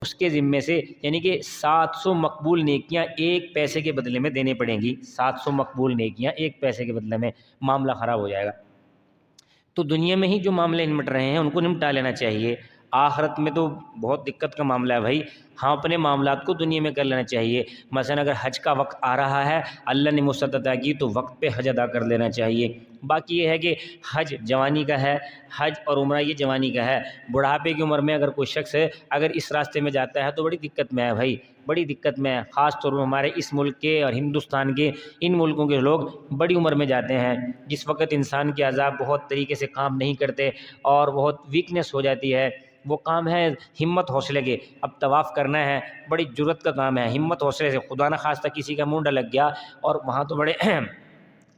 اس کے ذمے سے یعنی کہ 700 مقبول نیکیاں 1 پیسے کے بدلے میں دینی پڑیں گی. 700 مقبول نیکیاں 1 پیسے کے بدلے میں. معاملہ خراب ہو جائے گا. تو دنیا میں ہی جو معاملے نمٹ رہے ہیں ان کو نمٹا لینا چاہیے. آخرت میں تو بہت دقت کا معاملہ ہے بھائی. ہاں اپنے معاملات کو دنیا میں کر لینا چاہیے. مثلا اگر حج کا وقت آ رہا ہے, اللہ نے وسعت عطا کی, تو وقت پہ حج ادا کر لینا چاہیے. باقی یہ ہے کہ حج جوانی کا ہے, حج اور عمرہ یہ جوانی کا ہے. بڑھاپے کی عمر میں اگر کوئی شخص اگر اس راستے میں جاتا ہے تو بڑی دقت میں ہے بھائی, بڑی دقت میں ہے. خاص طور پر ہمارے اس ملک کے اور ہندوستان کے ان ملکوں کے لوگ بڑی عمر میں جاتے ہیں, جس وقت انسان کے اعضاء بہت طریقے سے کام نہیں کرتے اور بہت ویکنیس ہو جاتی ہے. وہ کام ہے ہمت حوصلے کے. اب طواف کرنا ہے, بڑی جرت کا کام ہے. ہمت حوصلے سے, خدا نہ خواستہ کسی کا منڈا لگ گیا, اور وہاں تو بڑے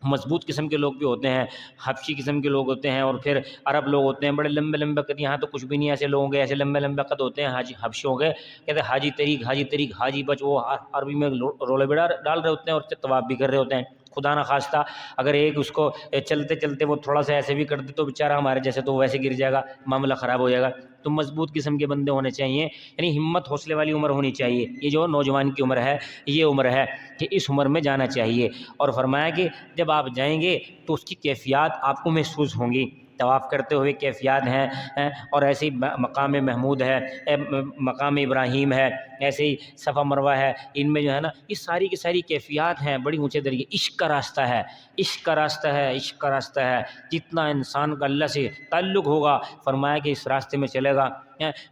مضبوط قسم کے لوگ بھی ہوتے ہیں, حبشی قسم کے لوگ ہوتے ہیں, اور پھر عرب لوگ ہوتے ہیں بڑے لمبے لمبے قد. یہاں تو کچھ بھی نہیں, ایسے لوگوں کے ایسے لمبے لمبے قد ہوتے ہیں حاجی حبشیوں کے, کہتے ہیں حاجی طریق حاجی طریق حاجی بچ. وہ عربی میں رولے بڑا ڈال رہے ہوتے ہیں اور طواف بھی کر رہے ہوتے ہیں. خدا نہ خواستہ اگر ایک اس کو چلتے چلتے وہ تھوڑا سا ایسے بھی کر دے تو بیچارہ ہمارے جیسے تو ویسے گر جائے گا, معاملہ خراب ہو جائے گا. تو مضبوط قسم کے بندے ہونے چاہیے, یعنی ہمت حوصلے والی عمر ہونی چاہیے. یہ جو نوجوان کی عمر ہے یہ عمر ہے کہ اس عمر میں جانا چاہیے. اور فرمایا کہ جب آپ جائیں گے تو اس کی کیفیات آپ کو محسوس ہوں گی. طواف کرتے ہوئے کیفیات ہیں, اور ایسے ہی مقام محمود ہے, مقام ابراہیم ہے, ایسے ہی صفا مروہ ہے. ان میں جو ہے نا یہ ساری کی ساری کیفیات ہیں بڑی اونچے درجے. عشق کا راستہ ہے, عشق کا راستہ ہے, عشق کا راستہ ہے. جتنا انسان کا اللہ سے تعلق ہوگا, فرمایا کہ اس راستے میں چلے گا.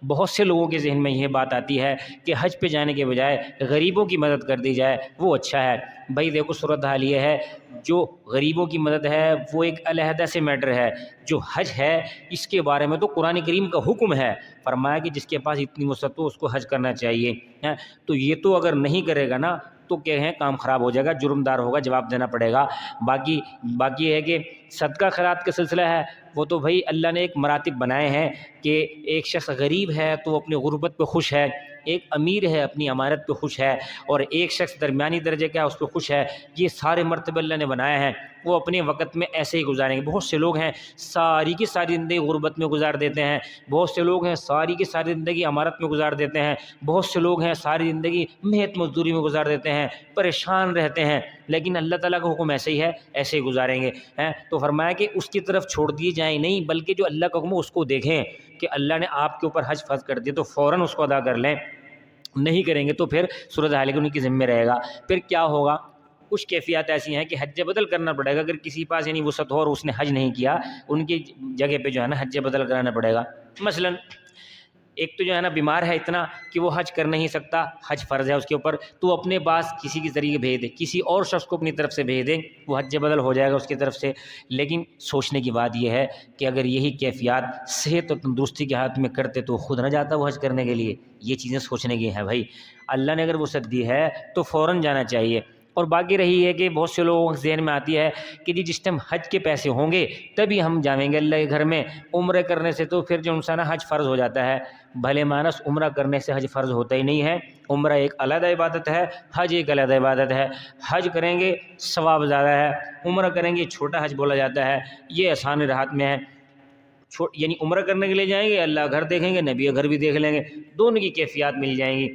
بہت سے لوگوں کے ذہن میں یہ بات آتی ہے کہ حج پہ جانے کے بجائے غریبوں کی مدد کر دی جائے وہ اچھا ہے. بھائی دیکھو صورت حال یہ ہے, جو غریبوں کی مدد ہے وہ ایک علیحدہ سے میٹر ہے. جو حج ہے اس کے بارے میں تو قرآن کریم کا حکم ہے, فرمایا کہ جس کے پاس اتنی وسعت ہو اس کو حج کرنا چاہیے. تو یہ تو اگر نہیں کرے گا نا تو کیا ہے, کام خراب ہو جائے گا, جرمدار ہوگا, جواب دینا پڑے گا. باقی یہ ہے کہ صدقہ خیرات کا سلسلہ ہے وہ تو بھائی اللہ نے ایک مراتب بنائے ہیں کہ ایک شخص غریب ہے تو اپنی غربت پہ خوش ہے, ایک امیر ہے اپنی امارت پہ خوش ہے, اور ایک شخص درمیانی درجے کا ہے اس پہ خوش ہے. یہ سارے مرتبے اللہ نے بنائے ہیں, وہ اپنے وقت میں ایسے ہی گزاریں گے. بہت سے لوگ ہیں ساری کی ساری زندگی غربت میں گزار دیتے ہیں, بہت سے لوگ ہیں ساری کی ساری زندگی امارت میں گزار دیتے ہیں, بہت سے لوگ ہیں ساری زندگی محنت مزدوری میں گزار دیتے ہیں, پریشان رہتے ہیں. لیکن اللہ تعالیٰ کا حکم ایسے ہی ہے, ایسے ہی گزاریں گے. تو فرمایا کہ اس کی طرف چھوڑ دیے جائیں نہیں, بلکہ جو اللہ کا حکم ہے اس کو دیکھیں کہ اللہ نے آپ کے اوپر حج فرض کر دیا تو فوراً اس کو ادا کر لیں. نہیں کریں گے تو پھر صورت حال ان کی ذمہ رہے گا. پھر کیا ہوگا, کچھ کیفیات ایسی ہیں کہ حج بدل کرنا پڑے گا. اگر کسی پاس یعنی وسعت ہو اور اس نے حج نہیں کیا, ان کی جگہ پہ جو ہے نا حج بدل کرانا پڑے گا. مثلا ایک تو جو ہے نا بیمار ہے اتنا کہ وہ حج کر نہیں سکتا, حج فرض ہے اس کے اوپر, تو اپنے پاس کسی کے ذریعے بھیج دے, کسی اور شخص کو اپنی طرف سے بھیج دیں, وہ حج بدل ہو جائے گا اس کی طرف سے. لیکن سوچنے کی بات یہ ہے کہ اگر یہی کیفیات صحت اور تندرستی کے ہاتھ میں کرتے تو خود نہ جاتا وہ حج کرنے کے لیے. یہ چیزیں سوچنے کی ہیں بھائی. اللہ نے اگر وسعت دی ہے تو فوراً جانا چاہیے. اور باقی رہی ہے کہ بہت سے لوگوں کے ذہن میں آتی ہے کہ جس ٹائم حج کے پیسے ہوں گے تبھی ہم جائیں گے اللہ کے گھر میں. عمرے کرنے سے تو پھر جو انسان حج فرض ہو جاتا ہے. بھلے مانس عمرہ کرنے سے حج فرض ہوتا ہی نہیں ہے. عمرہ ایک علیحدہ عبادت ہے, حج ایک علیحدہ عبادت ہے. حج کریں گے ثواب زیادہ ہے, عمرہ کریں گے چھوٹا حج بولا جاتا ہے. یہ آسان راحت میں ہے. یعنی عمرہ کرنے کے لیے جائیں گے, اللہ گھر دیکھیں گے, نبی گھر بھی دیکھ لیں گے, دونوں کی کیفیات مل جائیں گی.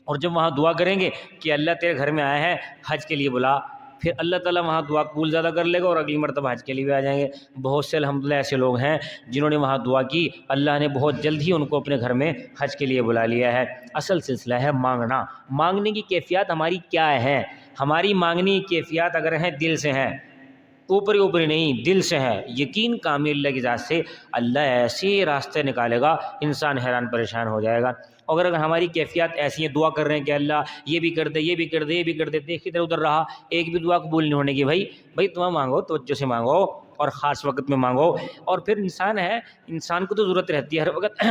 اور جب وہاں دعا کریں گے کہ اللہ تیرے گھر میں آئے ہیں حج کے لیے بلا, پھر اللہ تعالیٰ وہاں دعا قبول زیادہ کر لے گا اور اگلی مرتبہ حج کے لیے بھی آ جائیں گے. بہت سے الحمدللہ ایسے لوگ ہیں جنہوں نے وہاں دعا کی, اللہ نے بہت جلد ہی ان کو اپنے گھر میں حج کے لیے بلا لیا ہے. اصل سلسلہ ہے مانگنا. مانگنے کی کیفیات ہماری کیا ہے؟ ہماری مانگنے کی کیفیات اگر ہیں دل سے ہیں, اوپری اوپری نہیں, دل سے ہے. یقین کامل اللہ کی ذات سے, اللہ ایسے راستے نکالے گا انسان حیران پریشان ہو جائے گا. اگر ہماری کیفیات ایسی ہیں, دعا کر رہے ہیں کہ اللہ یہ بھی کر دے, یہ بھی کر دے, یہ بھی کر دے, دیکھ ادھر ادھر رہا, ایک بھی دعا قبول نہیں ہونے کی. بھائی تمہیں مانگو توجہ سے مانگو اور خاص وقت میں مانگو. اور پھر انسان ہے, انسان کو تو ضرورت رہتی ہے ہر وقت.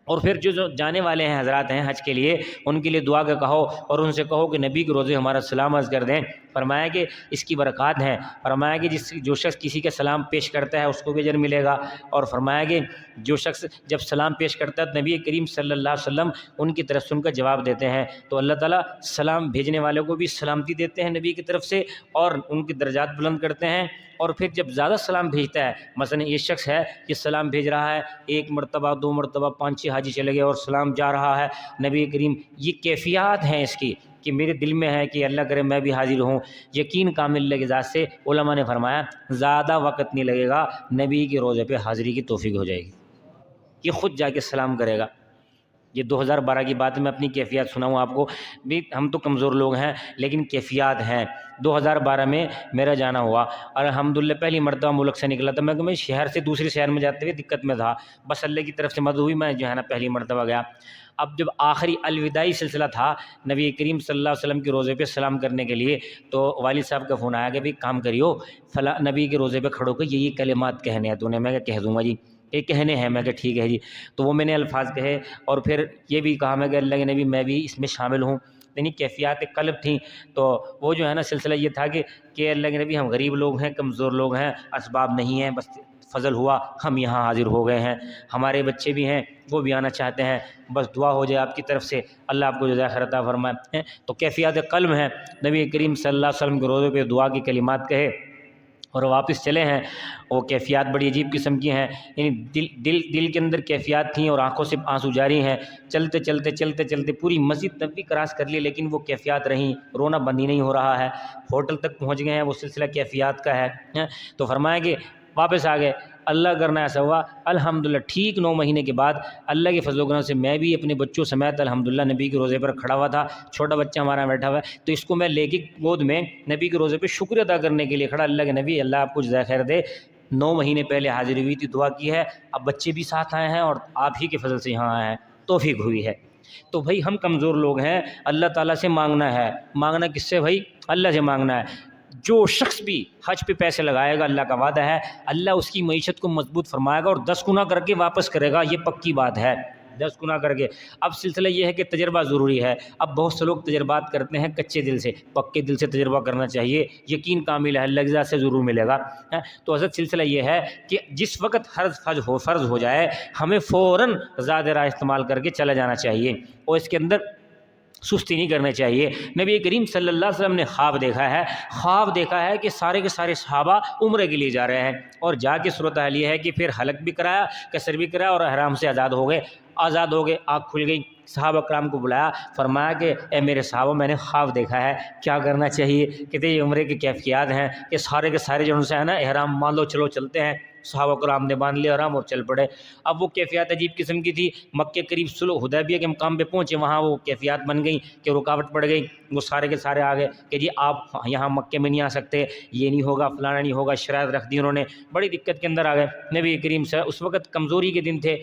اور پھر جو جانے والے ہیں حضرات ہیں حج کے لیے, ان کے لیے دعا کا کہو اور ان سے کہو کہ نبی کے روزے ہمارا سلام عرض کر دیں. فرمایا کہ اس کی برکات ہیں. فرمایا کہ جو شخص کسی کا سلام پیش کرتا ہے اس کو بھی اجر ملے گا. اور فرمایا کہ جو شخص جب سلام پیش کرتا ہے نبی کریم صلی اللہ علیہ وسلم ان کی طرف سے ان کا جواب دیتے ہیں, تو اللہ تعالیٰ سلام بھیجنے والوں کو بھی سلامتی دیتے ہیں نبی کی طرف سے, اور ان کی درجات بلند کرتے ہیں. اور پھر جب زیادہ سلام بھیجتا ہے، مثلا یہ شخص ہے یہ سلام بھیج رہا ہے، 1 مرتبہ 2 مرتبہ 5-6 حاجی چلے گئے اور سلام جا رہا ہے، نبی کریم یہ کیفیات ہیں اس کی کہ میرے دل میں ہے کہ اللہ کرے میں بھی حاضر ہوں، یقین کامل اللہ کی ذات سے علماء نے فرمایا زیادہ وقت نہیں لگے گا، نبی کے روزے پہ حاضری کی توفیق ہو جائے گی، یہ خود جا کے سلام کرے گا۔ یہ 2012 کی بات میں اپنی کیفیات سناؤں آپ کو بھی، ہم تو کمزور لوگ ہیں لیکن کیفیات ہیں۔ 2012 میں میرا جانا ہوا اور الحمدللہ پہلی مرتبہ ملک سے نکلا تھا، میں شہر سے دوسرے شہر میں جاتے ہوئے دقت میں تھا، بس اللہ کی طرف سے مدد ہوئی، میں جو ہے نا پہلی مرتبہ گیا۔ اب جب آخری الوداعی سلسلہ تھا نبی کریم صلی اللہ علیہ وسلم کے روزے پہ سلام کرنے کے لیے، تو والد صاحب کا فون آیا کہ بھائی کام کریو، فلاں نبی کے روزے پہ کھڑو کہ یہ کلمات کہنے ہیں تو نے، میں کہہ دوں گا جی، یہ کہنے ہیں، میں کہ ٹھیک ہے جی، تو وہ میں نے الفاظ کہے اور پھر یہ بھی کہا میں کہ اللہ کے نبی میں بھی اس میں شامل ہوں، یعنی کیفیات قلب تھیں۔ تو وہ جو ہے نا سلسلہ یہ تھا کہ اللہ کے نبی ہم غریب لوگ ہیں، کمزور لوگ ہیں، اسباب نہیں ہیں، بس فضل ہوا ہم یہاں حاضر ہو گئے ہیں، ہمارے بچے بھی ہیں وہ بھی آنا چاہتے ہیں، بس دعا ہو جائے آپ کی طرف سے، اللہ آپ کو جزائے خیر عطا فرمائے۔ تو کیفیات قلب ہیں، نبی کریم صلی اللہ علیہ وسلم کے روزے پہ دعا کی کلمات کہے اور واپس چلے ہیں، وہ کیفیات بڑی عجیب قسم کی ہیں، یعنی دل کے اندر کیفیات تھیں اور آنکھوں سے آنسو جاری ہیں، چلتے چلتے چلتے چلتے پوری مسجد تک بھی کراس کر لی لیکن وہ کیفیات رہیں، رونا بند ہی نہیں ہو رہا ہے، ہوٹل تک پہنچ گئے ہیں، وہ سلسلہ کیفیات کا ہے۔ تو فرمایا کہ واپس آ گئے، اللہ کرنا ایسا ہوا الحمدللہ ٹھیک 9 مہینے کے بعد اللہ کے فضل و کرم سے میں بھی اپنے بچوں سمیت الحمدللہ نبی کے روزے پر کھڑا ہوا تھا، چھوٹا بچہ ہمارا بیٹھا ہوا ہے، تو اس کو میں لے کے گود میں نبی کے روزے پہ شکر ادا کرنے کے لیے کھڑا، اللہ کے نبی اللہ آپ کو جزائے خیر دے، 9 مہینے پہلے حاضر ہوئی تھی، دعا کی ہے، اب بچے بھی ساتھ آئے ہیں اور آپ ہی کے فضل سے یہاں آئے ہیں، توفیق ہوئی ہے۔ تو بھائی ہم کمزور لوگ ہیں، اللہ تعالیٰ سے مانگنا ہے، مانگنا کس سے بھائی؟ اللہ سے مانگنا ہے۔ جو شخص بھی حج پہ پیسے لگائے گا اللہ کا وعدہ ہے اللہ اس کی معیشت کو مضبوط فرمائے گا اور 10 گنا کر کے واپس کرے گا، یہ پکی بات ہے، 10 گنا کر کے۔ اب سلسلہ یہ ہے کہ تجربہ ضروری ہے، اب بہت سے لوگ تجربات کرتے ہیں کچے دل سے، پکے دل سے تجربہ کرنا چاہیے، یقین کامل ہے اللہ کی ذات سے ضرور ملے گا۔ تو حضرت سلسلہ یہ ہے کہ جس وقت فرض ہو جائے ہمیں فوراً زاد راہ استعمال کر کے چلا جانا چاہیے اور اس کے اندر سستی نہیں کرنا چاہیے۔ نبی کریم صلی اللہ علیہ وسلم نے خواب دیکھا ہے کہ سارے کے سارے صحابہ عمرے کے لیے جا رہے ہیں اور جا کے صورتحال یہ ہے کہ پھر حلق بھی کرایا، قصر بھی کرایا اور احرام سے آزاد ہو گئے، آنکھ کھل گئی، صحابہ کرام کو بلایا، فرمایا کہ اے میرے صحابہ میں نے خواب دیکھا ہے، کیا کرنا چاہیے؟ کہتے یہ عمرے کی کیفیات ہیں کہ سارے کے سارے جو ان سے ہے نا احرام مان لو چلو چلتے ہیں، صحابہ کرام نے باندھ لیا احرام اور چل پڑے۔ اب وہ کیفیات عجیب قسم کی تھی، مکے قریب صلح حدیبیہ کے مقام پہ پہنچے، وہاں وہ کیفیات بن گئی کہ رکاوٹ پڑ گئی، وہ سارے کے سارے آگے کہ جی آپ یہاں مکے میں نہیں آ سکتے، یہ نہیں ہوگا فلانا نہیں ہوگا، شرائط رکھ دی انہوں نے، بڑی دقت کے اندر آ گئے۔ نبی کریم سے اس وقت کمزوری کے دن تھے،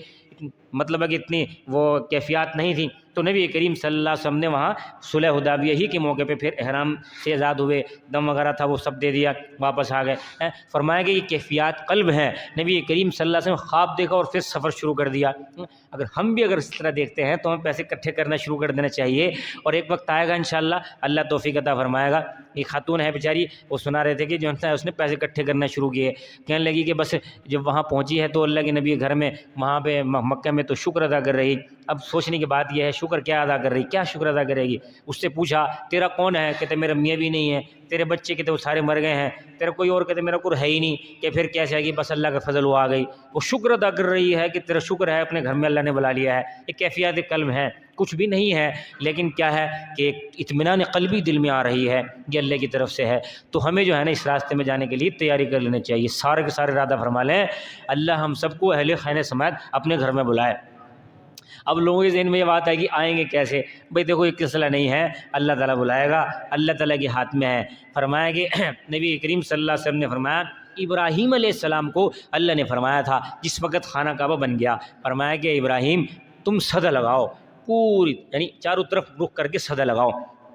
مطلب ہے کہ اتنی وہ کیفیات نہیں تھیں، تو نبی کریم صلی اللہ علیہ وسلم نے وہاں صلح حدیبیہ ہی کے موقع پہ پھر احرام سے آزاد ہوئے، دم وغیرہ تھا وہ سب دے دیا، واپس آ گئے۔ فرمایا کہ یہ کیفیات قلب ہیں، نبی کریم صلی اللہ علیہ وسلم خواب دیکھا اور پھر سفر شروع کر دیا۔ اگر ہم بھی اس طرح دیکھتے ہیں تو ہمیں پیسے اکٹھے کرنا شروع کر دینا چاہیے اور ایک وقت آئے گا انشاءاللہ اللہ توفیق عطا فرمائے گا۔ ایک خاتون ہے بیچاری، وہ سنا رہے تھے کہ جو ہے اس نے پیسے اکٹھے کرنا شروع کیے، کہنے لگی کہ بس جب وہاں پہنچی ہے تو اللہ کے نبی گھر میں وہاں پہ مکہ میں تو شکر ادا کر رہی، اب سوچنے کی بات یہ ہے شکر کیا ادا کر رہی، کیا شکر ادا کرے گی؟ اس سے پوچھا تیرا کون ہے؟ کہتے میرا میاں بھی نہیں ہے، تیرے بچے کہتے وہ سارے مر گئے ہیں، تیرا کوئی اور؟ کہتے میرا کوئی ہے ہی نہیں، کہ پھر کیسے آئے گی؟ بس اللہ کا فضل وہ آ گئی، وہ شکر ادا کر رہی ہے کہ تیرا شکر ہے اپنے گھر میں اللہ نے بلا لیا ہے۔ یہ کیفیات قلب ہے، کچھ بھی نہیں ہے لیکن کیا ہے کہ اطمینان قلبی دل میں آ رہی ہے، یہ اللہ کی طرف سے ہے۔ تو ہمیں جو ہے نا اس راستے میں جانے کے لیے تیاری کر لینا چاہیے، سارے کے سارے ارادہ فرما لیں اللہ ہم سب کو اہل خانہ سمیت اپنے گھر میں بلائے۔ اب لوگوں کے ذہن میں یہ بات ہے کہ آئیں گے کیسے؟ بھئی دیکھو یہ مسئلہ نہیں ہے، اللہ تعالیٰ بلائے گا، اللہ تعالیٰ کے ہاتھ میں ہے۔ فرمایا کہ نبی کریم صلی اللہ علیہ وسلم نے فرمایا ابراہیم علیہ السلام کو اللہ نے فرمایا تھا جس وقت خانہ کعبہ بن گیا، فرمایا کہ ابراہیم تم صدا لگاؤ پوری، یعنی چاروں طرف رخ کر کے صدا لگاؤ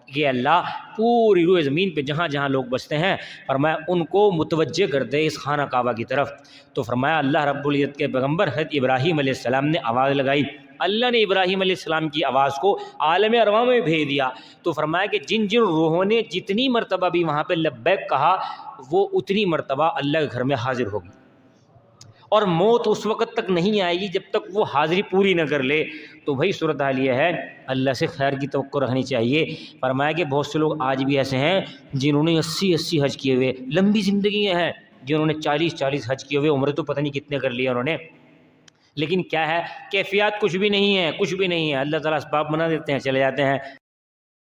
کہ اللہ پوری روئے زمین پہ جہاں جہاں لوگ بستے ہیں فرمایا ان کو متوجہ کر دے اس خانہ کعبہ کی طرف۔ تو فرمایا اللہ رب العزت کے پیغمبر حضرت ابراہیم علیہ السلام نے آواز لگائی، اللہ نے ابراہیم علیہ السلام کی آواز کو عالم ارواح میں بھیج دیا۔ تو فرمایا کہ جن جن روحوں نے جتنی مرتبہ بھی وہاں پہ لبیک کہا وہ اتنی مرتبہ اللہ کے گھر میں حاضر ہوگی، اور موت اس وقت تک نہیں آئے گی جب تک وہ حاضری پوری نہ کر لے۔ تو بھائی صورتحال یہ ہے اللہ سے خیر کی توقع رکھنی چاہیے۔ فرمایا کہ بہت سے لوگ آج بھی ایسے ہیں جنہوں نے 80 حج کیے ہوئے، لمبی زندگیاں ہیں، جنہوں نے 40 حج کیے ہوئے، عمرے تو پتہ نہیں کتنے کر لیے انہوں نے، لیکن کیا ہے کیفیات کچھ بھی نہیں ہے، کچھ بھی نہیں ہے، اللہ تعالیٰ اسباب بنا دیتے ہیں، چلے جاتے ہیں.